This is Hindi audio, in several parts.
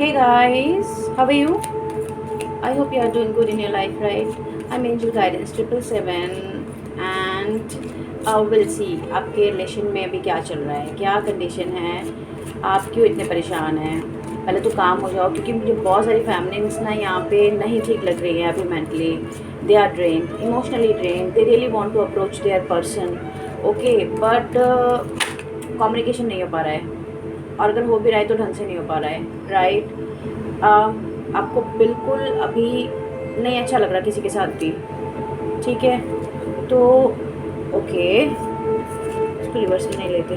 Hey guys, how are you? I hope you are doing good in your life, right? I'm Angel Guidance 777 and we'll see आपके रिलेशन में अभी क्या चल रहा है, क्या कंडीशन है, आप क्यों इतने परेशान हैं। पहले तो काम हो जाओ, क्योंकि मुझे बहुत सारी फैमिलीज ना यहाँ पे नहीं ठीक लग रही हैं अभी mentally. They are drain, emotionally drain, they really want to approach their person, okay, but communication नहीं हो पा रहा है, और अगर हो भी रहा है तो ढंग से नहीं हो पा रहा है, राइट। आपको बिल्कुल अभी नहीं अच्छा लग रहा किसी के साथ भी, ठीक है। तो ओके, इसको रिवर्स में नहीं लेते।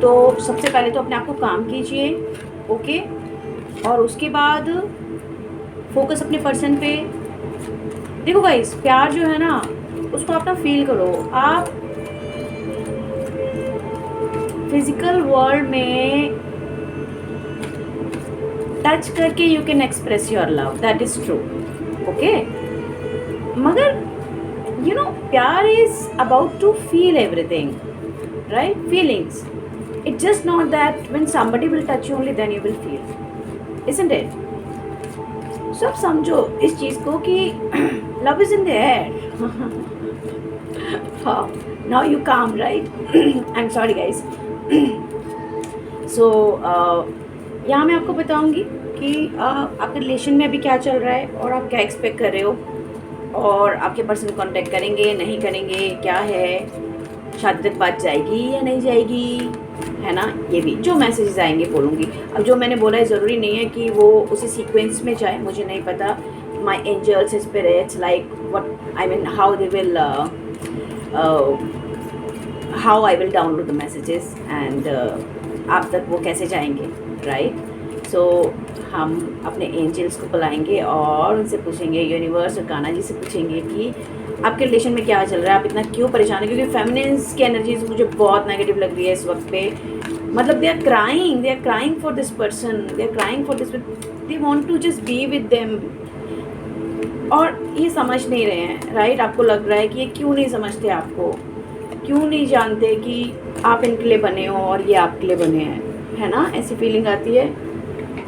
तो सबसे पहले तो अपने आप को काम कीजिए, ओके, और उसके बाद फोकस अपने पर्सन पे। देखो गाइस, प्यार जो है ना, उसको आप ना फील करो। आप फिजिकल वर्ल्ड में टच करके you can express your love, that is true, okay. मगर यू नो, प्यार is about to feel everything, right, feelings. It's just not that when somebody will touch you only then you will feel, isn't it. So आप समझो इस चीज को कि love is in the air. Now you calm, right. I am sorry guys. So यहाँ मैं आपको बताऊंगी कि आपके रिलेशन में अभी क्या चल रहा है और आप क्या एक्सपेक्ट कर रहे हो, और आपके पर्सन कांटेक्ट करेंगे नहीं करेंगे, क्या है, शादी तक बात जाएगी या नहीं जाएगी, है ना। ये भी जो मैसेजेस आएंगे बोलूँगी। अब जो मैंने बोला है ज़रूरी नहीं है कि वो उसी सीक्वेंस में जाए, मुझे नहीं पता। My angels spirits like what I mean, how they will how I will download the messages and आप तक वो कैसे जाएंगे, राइट। सो हम अपने एंजल्स को बुलाएंगे और उनसे पूछेंगे, यूनिवर्स और कान्हा जी से पूछेंगे कि आपके रिलेशन में क्या चल रहा है, आप इतना क्यों परेशान है। क्योंकि फेमिनिन्स की एनर्जीज मुझे बहुत नेगेटिव लग रही है इस वक्त पे। मतलब they are crying for this person, they are crying for this, they want to just be with them, और ये समझ नहीं रहे हैं, राइट। आपको लग रहा है कि ये क्यों नहीं समझते, आपको क्यों नहीं जानते कि आप इनके लिए बने हो और ये आपके लिए बने हैं, है ना। ऐसी फीलिंग आती है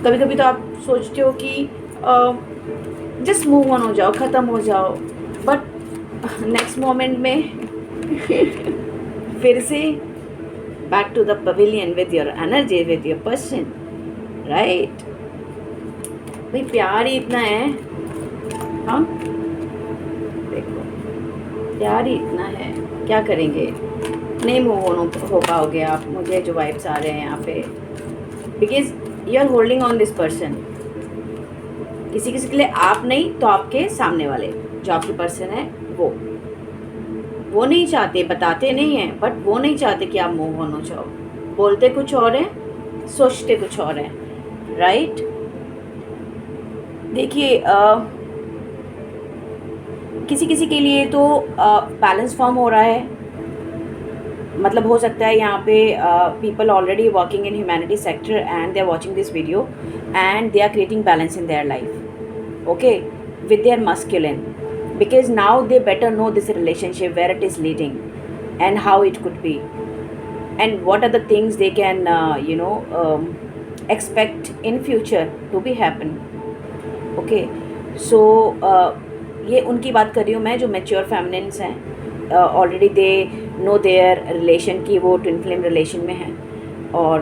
कभी कभी। तो आप सोचते हो कि जस्ट मूव ऑन हो जाओ, ख़त्म हो जाओ, बट नेक्स्ट मोमेंट में फिर से back to the pavilion with your energy, with your person, right. भाई प्यार ही इतना है, हाँ देखो, प्यार ही इतना है, क्या करेंगे। नहीं मूव ऑन हो पाओगे आप, मुझे जो वाइब्स आ रहे हैं यहाँ पे, because you are holding on this person. किसी किसी के लिए आप नहीं तो आपके सामने वाले जो आपके पर्सन है वो नहीं चाहते, बताते नहीं हैं, बट वो नहीं चाहते कि आप मूव ऑन हो जाओ। बोलते कुछ और हैं, सोचते कुछ और हैं, राइट। देखिए किसी किसी के लिए तो बैलेंस फॉर्म हो रहा है। मतलब हो सकता है यहाँ पे people already working in humanity sector and they are watching this video and they are creating balance in their life, okay, with their masculine, because now they better know this relationship, where it is leading and how it could be, and what are the things they can expect in future to be happen, okay. So ये उनकी बात कर रही हूँ मैं जो मैच्योर फेमिनिन्स हैं। Already they know there relation की वो ट्विन फ्लेम रिलेशन में हैं, और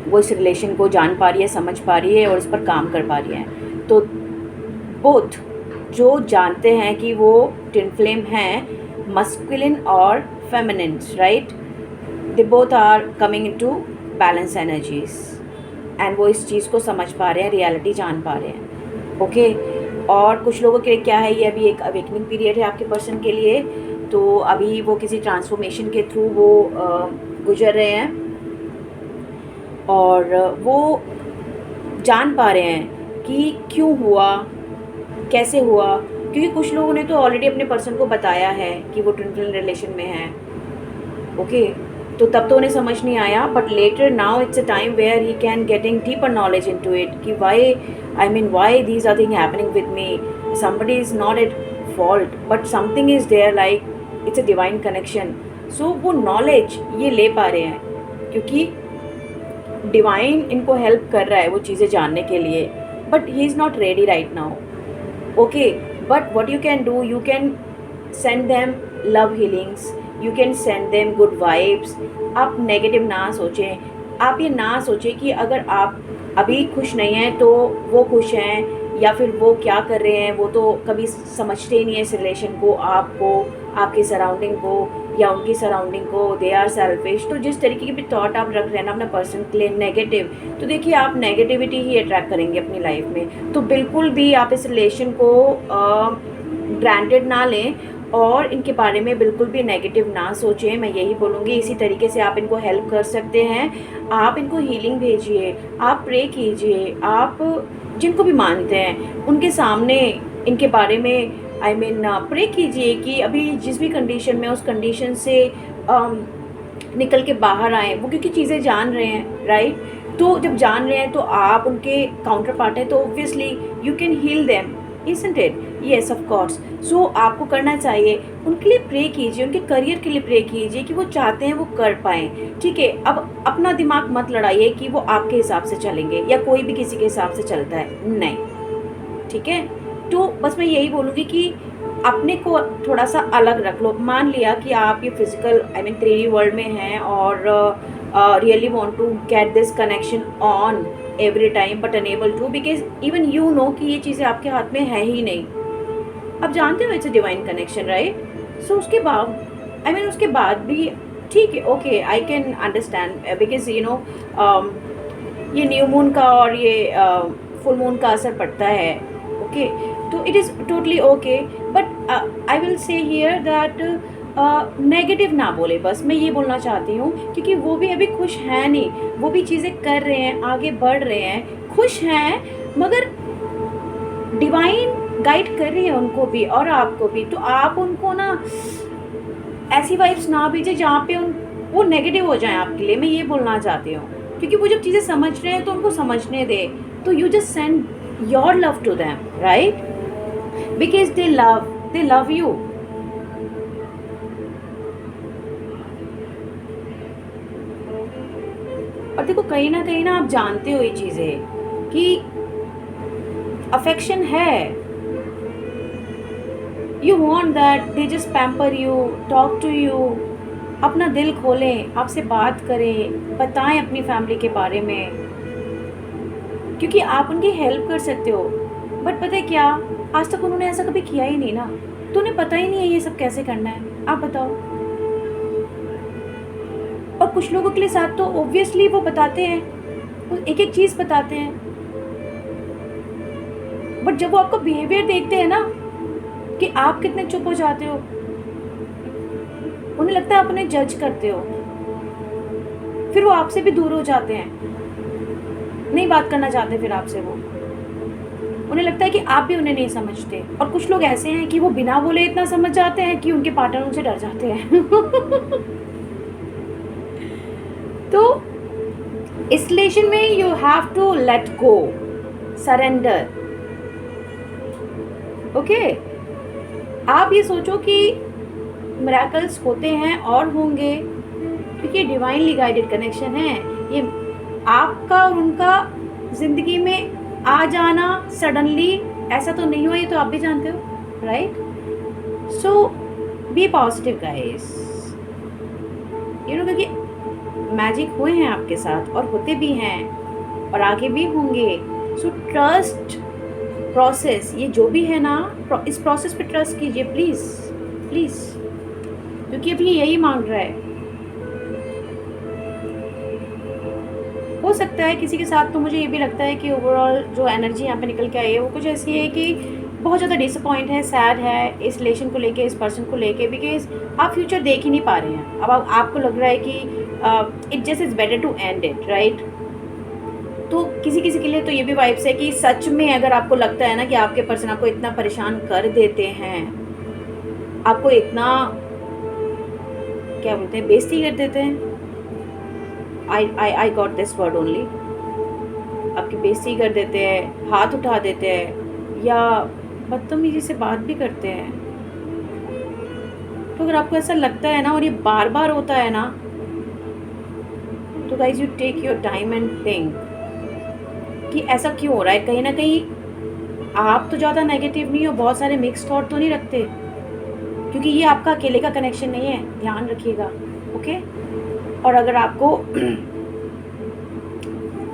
वो इस रिलेशन को जान पा रही है, समझ पा रही है और इस पर काम कर पा रही है। तो बोथ जो जानते हैं कि वो ट्विन फ्लेम हैं, मस्कुलिन और feminine, right, they both are coming into balance energies, and वो इस चीज़ को समझ पा रहे हैं, रियलिटी जान पा रहे हैं, ओके। और कुछ लोगों के लिए क्या है, ये अभी एक अवेकनिंग पीरियड है आपके पर्सन के लिए। तो अभी वो किसी ट्रांसफॉर्मेशन के थ्रू वो गुजर रहे हैं, और वो जान पा रहे हैं कि क्यों हुआ, कैसे हुआ। क्योंकि कुछ लोगों ने तो ऑलरेडी अपने पर्सन को बताया है कि वो ट्विन फ्लेम रिलेशन में है, ओके। तो तब तो उन्हें समझ नहीं आया, but later now it's a time where he can getting deeper knowledge into it कि why these are thing happening with me, somebody is not at fault but something is there, like it's a divine connection. So वो नॉलेज ये ले पा रहे हैं, क्योंकि डिवाइन इनको हेल्प कर रहा है वो चीज़ें जानने के लिए, but he is not ready right now. Okay, but what you can do, you can send them love healings, you can send them good vibes. आप नेगेटिव ना सोचें. आप ये ना सोचें कि अगर आप अभी खुश नहीं हैं तो वो खुश हैं, या फिर वो क्या कर रहे हैं, वो तो कभी समझते ही नहीं है इस रिलेशन को, आपको, आपकी सराउंडिंग को या उनकी सराउंडिंग को. They are selfish. तो जिस तरीके की भी थॉट आप रख रहे हैं ना अपने पर्सन के लिए नेगेटिव, तो देखिए आप नेगेटिविटी ही अट्रैक्ट करेंगे अपनी लाइफ में. तो बिल्कुल भी आप इस रिलेशन को ग्रांटेड ना लें और इनके बारे में बिल्कुल भी नेगेटिव ना सोचें. मैं यही बोलूँगी. इसी तरीके से आप इनको हेल्प कर सकते हैं. आप इनको हीलिंग भेजिए, आप प्रे कीजिए, आप जिनको भी मानते हैं उनके सामने इनके बारे में प्रे कीजिए कि अभी जिस भी कंडीशन में उस कंडीशन से निकल के बाहर आएँ वो, क्योंकि चीज़ें जान रहे हैं राइट. तो जब जान रहे हैं तो आप उनके काउंटर पार्ट हैं, तो obviously you can heal them, isn't it? Yes, of course. So आपको करना चाहिए, उनके लिए प्रे कीजिए, उनके करियर के लिए प्रे कीजिए कि वो चाहते हैं वो कर पाएँ. ठीक है, अब अपना दिमाग मत लड़ाइए कि वो आपके हिसाब से चलेंगे या कोई भी किसी के हिसाब से चलता है, नहीं. ठीक है, तो बस मैं यही बोलूँगी कि अपने को थोड़ा सा अलग रख लो. मान लिया कि आप ये फिजिकल 3D वर्ल्ड में हैं और really want to get this connection on every time but unable to, because even you know कि ये चीज़ें आपके हाथ में है ही नहीं. आप जानते हो it's a divine connection right. So उसके बाद उसके बाद भी ठीक है, okay, I can understand, because you know ये न्यू मून का और ये फुल मून का असर पड़ता है. ओके, तो it is totally okay, but I will say here that negative ना बोले. बस मैं ये बोलना चाहती हूँ, क्योंकि वो भी अभी खुश हैं नहीं, वो भी चीज़ें कर रहे हैं, आगे बढ़ रहे हैं, खुश हैं, मगर डिवाइन गाइड कर रही है उनको भी और आपको भी. तो आप उनको ना ऐसी वाइब्स ना भेजें जहाँ पे वो नेगेटिव हो जाएं आपके लिए. मैं ये बोलना चाहती हूँ, क्योंकि वो जब चीज़ें समझ रहे हैं तो उनको समझने दे. तो you just send your love to them right, because they love you. और देखो कहीं ना आप जानते हो ये चीज़ें कि अफेक्शन है. You want that they just pamper you, talk to you, अपना दिल खोलें, आपसे बात करें, बताएं अपनी फैमिली के बारे में, क्योंकि आप उनकी हेल्प कर सकते हो. बट पता है क्या, आज तक उन्होंने ऐसा कभी किया ही नहीं ना, तो उन्हें पता ही नहीं है ये सब कैसे करना है. आप बताओ. और कुछ लोगों के लिए साथ तो ऑब्वियसली वो बताते हैं, वो एक एक चीज़ बताते हैं, बट जब वो आपका बिहेवियर देखते हैं ना कि आप कितने चुप हो जाते हो, उन्हें लगता है आप उन्हें जज करते हो, फिर वो आपसे भी दूर हो जाते हैं, नहीं बात करना चाहते फिर आपसे. वो उन्हें लगता है कि आप भी उन्हें नहीं समझते. और कुछ लोग ऐसे हैं कि वो बिना बोले इतना समझ जाते हैं कि उनके पार्टनर उनसे डर जाते हैं. तो इस रिलेशन में you have to let go, surrender. Okay, आप ये सोचो कि मिरेकल्स होते हैं और होंगे, क्योंकि डिवाइनली गाइडेड कनेक्शन है. ये आपका और उनका ज़िंदगी में आ जाना सडनली ऐसा तो नहीं हुआ, ये तो आप भी जानते हो right. So be positive guys, you know, क्योंकि मैजिक हुए हैं आपके साथ और होते भी हैं और आगे भी होंगे. सो ट्रस्ट प्रोसेस, ये जो भी है ना, इस प्रोसेस पे ट्रस्ट कीजिए प्लीज़ प्लीज़, क्योंकि अभी यही मांग रहा है. हो सकता है किसी के साथ, तो मुझे ये भी लगता है कि ओवरऑल जो एनर्जी यहाँ पे निकल के आई है वो कुछ ऐसी है कि बहुत ज़्यादा डिसअपॉइंट है, सैड है इस रिलेशन को लेके, इस पर्सन को लेके, बिकॉज आप फ्यूचर देख ही नहीं पा रहे हैं. अब आपको लग रहा है कि it just is better to end it right. तो किसी किसी के लिए तो ये भी वाइब्स है कि सच में अगर आपको लगता है ना कि आपके पर्सन आपको इतना परेशान कर देते हैं, आपको इतना क्या बोलते हैं, बेइज्जती कर देते हैं. I got this word only. आपकी बेइज्जती कर देते हैं, हाथ उठा देते हैं या बदतमीजी से बात भी करते हैं. तो अगर आपको ऐसा लगता है ना और ये बार बार होता है ना, तो guys you take your time and think कि ऐसा क्यों हो रहा है। कहीं ना कहीं आप तो ज़्यादा नेगेटिव नहीं हो, बहुत सारे मिक्स थॉट तो नहीं रखते, क्योंकि ये आपका अकेले का कनेक्शन नहीं है, ध्यान रखिएगा। ओके। और अगर आपको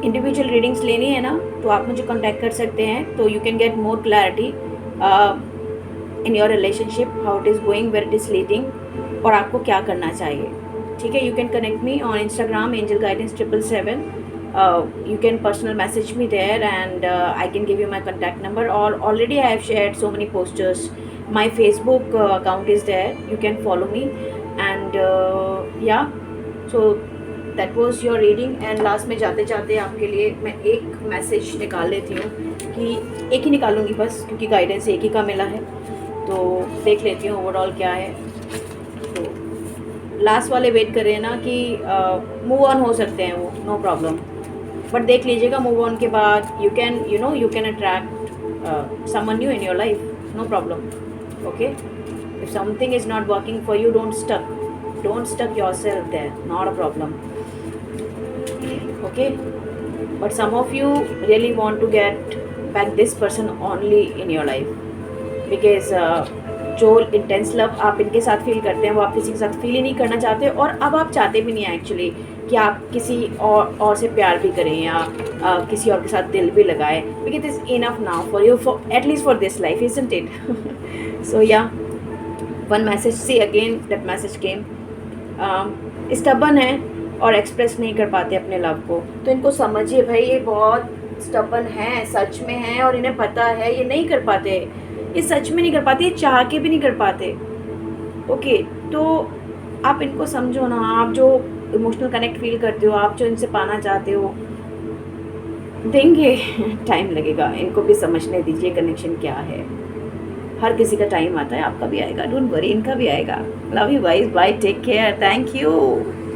इंडिविजुअल रीडिंग्स लेनी है ना, तो आप मुझे कांटेक्ट कर सकते हैं, तो you can get more clarity in your relationship, how it is going, where it is leading, और आपको क्या करना चाहिए। ठीक है, you can connect me on Instagram angel guidance 777. You can personal message me there, and I can give you my contact number, or already I have shared so many posters. My Facebook account is there, you can follow me, and yeah, so that was your reading. And last में जाते जाते आपके लिए मैं एक मैसेज निकाल लेती हूँ, कि एक ही निकालूंगी बस, क्योंकि गाइडेंस एक ही का मिला है, तो देख लेती हूँ ओवरऑल क्या है। तो लास्ट वाले वेट कर रहे हैं ना कि मूव ऑन हो सकते हैं वो, नो प्रॉब्लम, बट देख लीजिएगा मूव ऑन के बाद you can you can attract someone new in your life, no problem. Okay, if something is not working for you, don't stuck yourself there, not a problem. Okay, but some of you really want to get back this person only in your life, because जो इंटेंस लव आप इनके साथ फील करते हैं वो आप किसी के साथ फील ही नहीं करना चाहते, और अब आप चाहते भी नहीं हैं एक्चुअली कि आप किसी और से प्यार भी करें, या किसी और के साथ दिल भी लगाएं, because it is enough now for you, for at least for this life, isn't it? So yeah, one message, see again that message came, stubborn है और एक्सप्रेस नहीं कर पाते अपने लव को, तो इनको समझिए भाई, ये बहुत स्टबन है, सच में है, और इन्हें पता है ये नहीं कर पाते, ये सच में नहीं कर पाते, ये चाह के भी नहीं कर पाते। ओके, तो आप इनको समझो ना, आप जो इमोशनल कनेक्ट फील करते हो, आप जो इनसे पाना चाहते हो, देंगे, टाइम लगेगा, इनको भी समझने दीजिए कनेक्शन क्या है। हर किसी का टाइम आता है, आपका भी आएगा, डोंट वरी, इनका भी आएगा। Love you guys, bye, take care, thank you.